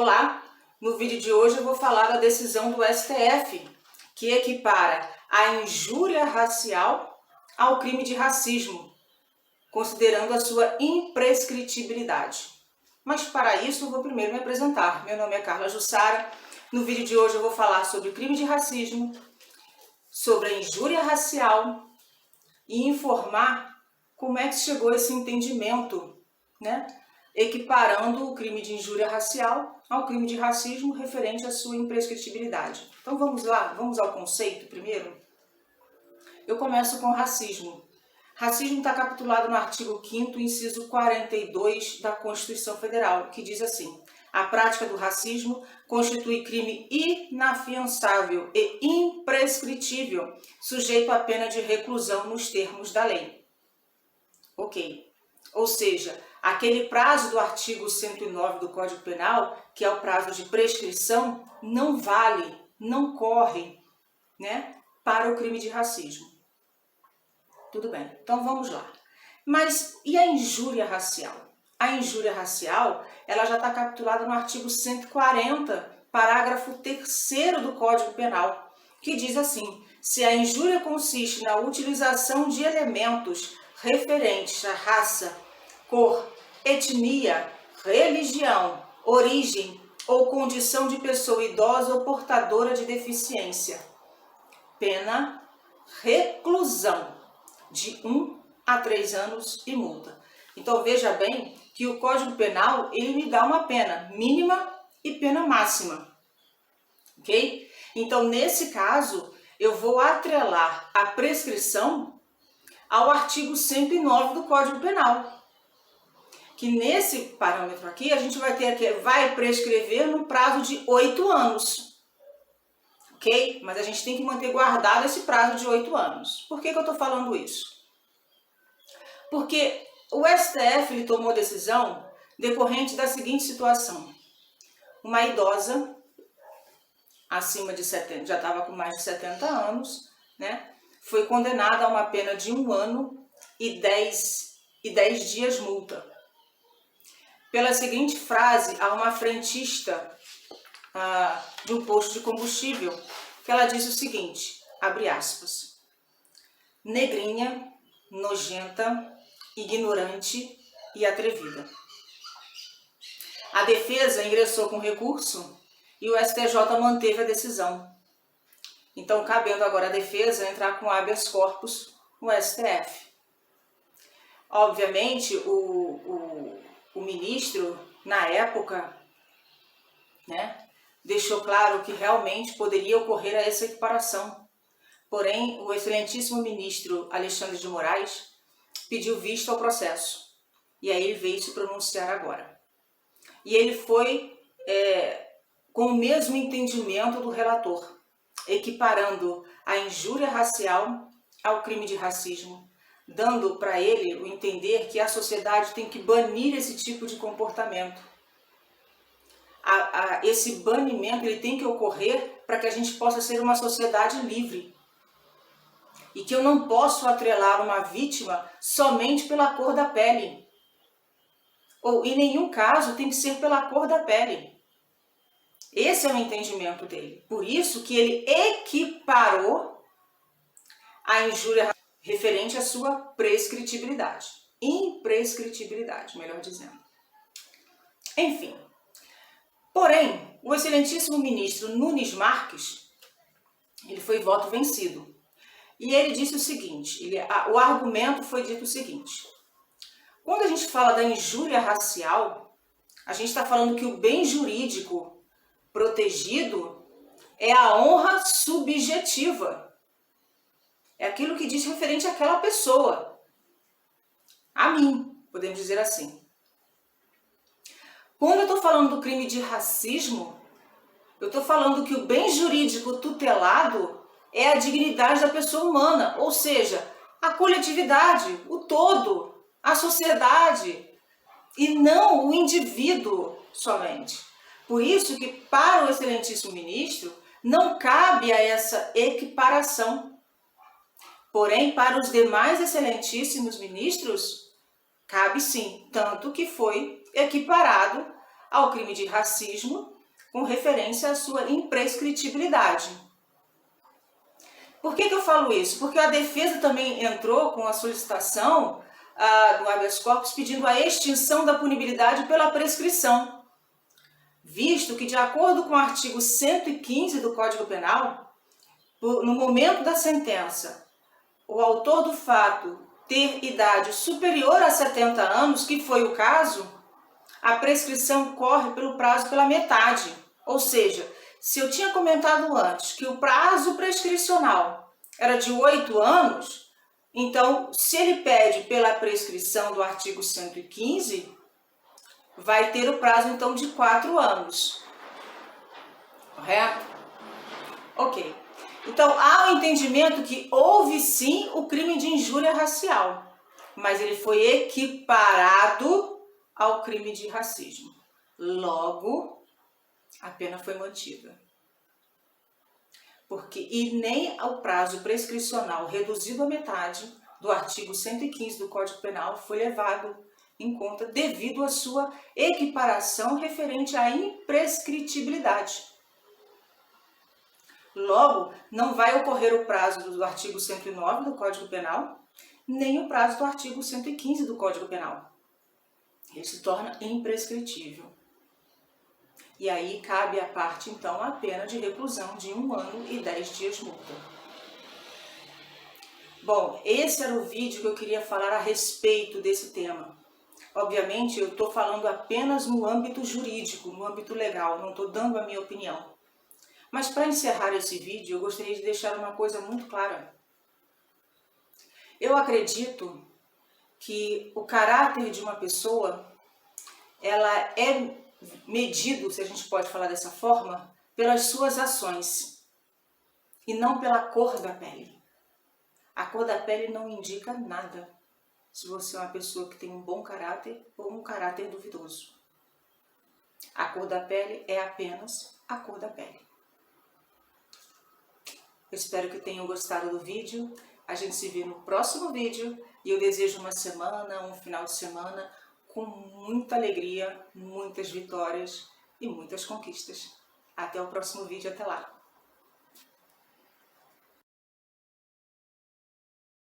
Olá! No vídeo de hoje eu vou falar da decisão do STF, que equipara a injúria racial ao crime de racismo, considerando a sua imprescritibilidade. Mas para isso eu vou primeiro me apresentar. Meu nome é Carla Jussara. No vídeo de hoje eu vou falar sobre o crime de racismo, sobre a injúria racial e informar como é que chegou esse entendimento, né? Equiparando o crime de injúria racial ao crime de racismo referente à sua imprescritibilidade. Então vamos lá, vamos ao conceito primeiro? Eu começo com racismo. Racismo está capitulado no artigo 5º, inciso 42 da Constituição Federal, que diz assim: a prática do racismo constitui crime inafiançável e imprescritível, sujeito à pena de reclusão nos termos da lei. Ok. Ou seja, aquele prazo do artigo 109 do Código Penal, que é o prazo de prescrição, não vale, não corre, né, para o crime de racismo. Tudo bem, então vamos lá. Mas e a injúria racial? A injúria racial, ela já está capitulada no artigo 140, parágrafo 3º do Código Penal, que diz assim: se a injúria consiste na utilização de elementos referentes à raça, cor, etnia, religião, origem ou condição de pessoa idosa ou portadora de deficiência, pena reclusão de 1 a 3 anos e multa. Então veja bem que o Código Penal ele me dá uma pena mínima e pena máxima, ok? Então nesse caso eu vou atrelar a prescrição ao artigo 109 do Código Penal, que nesse parâmetro aqui a gente vai prescrever no prazo de 8 anos, ok? Mas a gente tem que manter guardado esse prazo de 8 anos. Por que eu estou falando isso? Porque o STF ele tomou decisão decorrente da seguinte situação: uma idosa acima de 70, já estava com mais de 70 anos, né? Foi condenada a uma pena de 1 ano e 10 dias multa. Pela seguinte frase a uma frentista de um posto de combustível, que ela diz o seguinte, abre aspas: negrinha, nojenta, ignorante e atrevida. A defesa ingressou com recurso e o STJ manteve a decisão. Então, cabendo agora a defesa entrar com habeas corpus no STF. Obviamente, o ministro, na época, né, deixou claro que realmente poderia ocorrer essa equiparação. Porém, o excelentíssimo ministro Alexandre de Moraes pediu vista ao processo. E aí ele veio se pronunciar agora. E ele foi com o mesmo entendimento do relator, equiparando a injúria racial ao crime de racismo, dando para ele o entender que a sociedade tem que banir esse tipo de comportamento. Esse banimento ele tem que ocorrer para que a gente possa ser uma sociedade livre. E que eu não posso atrelar uma vítima somente pela cor da pele. Ou em nenhum caso tem que ser pela cor da pele. Esse é o entendimento dele. Por isso que ele equiparou a injúria referente à sua prescritibilidade. Imprescritibilidade, melhor dizendo. Enfim. Porém, o excelentíssimo ministro Nunes Marques, ele foi voto vencido. E ele disse o seguinte, o argumento foi dito o seguinte: quando a gente fala da injúria racial, a gente está falando que o bem jurídico protegido é a honra subjetiva. É aquilo que diz referente àquela pessoa. A mim, podemos dizer assim. Quando eu estou falando do crime de racismo, eu estou falando que o bem jurídico tutelado é a dignidade da pessoa humana, ou seja, a coletividade, o todo, a sociedade, e não o indivíduo somente. Por isso que para o excelentíssimo ministro não cabe a essa equiparação. Porém, para os demais excelentíssimos ministros, cabe sim, tanto que foi equiparado ao crime de racismo com referência à sua imprescritibilidade. Por que eu falo isso? Porque a defesa também entrou com a solicitação do habeas corpus pedindo a extinção da punibilidade pela prescrição, visto que, de acordo com o artigo 115 do Código Penal, no momento da sentença, o autor do fato ter idade superior a 70 anos, que foi o caso, a prescrição corre pelo prazo pela metade. Ou seja, se eu tinha comentado antes que o prazo prescricional era de 8 anos, então, se ele pede pela prescrição do artigo 115, vai ter o prazo, então, de 4 anos. Correto? Ok. Então, há o entendimento que houve, sim, o crime de injúria racial, mas ele foi equiparado ao crime de racismo. Logo, a pena foi mantida. E nem o prazo prescricional reduzido à metade do artigo 115 do Código Penal foi levado em conta devido à sua equiparação referente à imprescritibilidade. Logo, não vai ocorrer o prazo do artigo 109 do Código Penal, nem o prazo do artigo 115 do Código Penal. Ele se torna imprescritível. E aí cabe à parte, então, a pena de reclusão de 1 ano e 10 dias multa. Bom, esse era o vídeo que eu queria falar a respeito desse tema. Obviamente, eu estou falando apenas no âmbito jurídico, no âmbito legal, não estou dando a minha opinião. Mas para encerrar esse vídeo, eu gostaria de deixar uma coisa muito clara. Eu acredito que o caráter de uma pessoa, ela é medido, se a gente pode falar dessa forma, pelas suas ações e não pela cor da pele. A cor da pele não indica nada se você é uma pessoa que tem um bom caráter ou um caráter duvidoso. A cor da pele é apenas a cor da pele. Eu espero que tenham gostado do vídeo. A gente se vê no próximo vídeo e eu desejo uma semana, um final de semana com muita alegria, muitas vitórias e muitas conquistas. Até o próximo vídeo, até lá!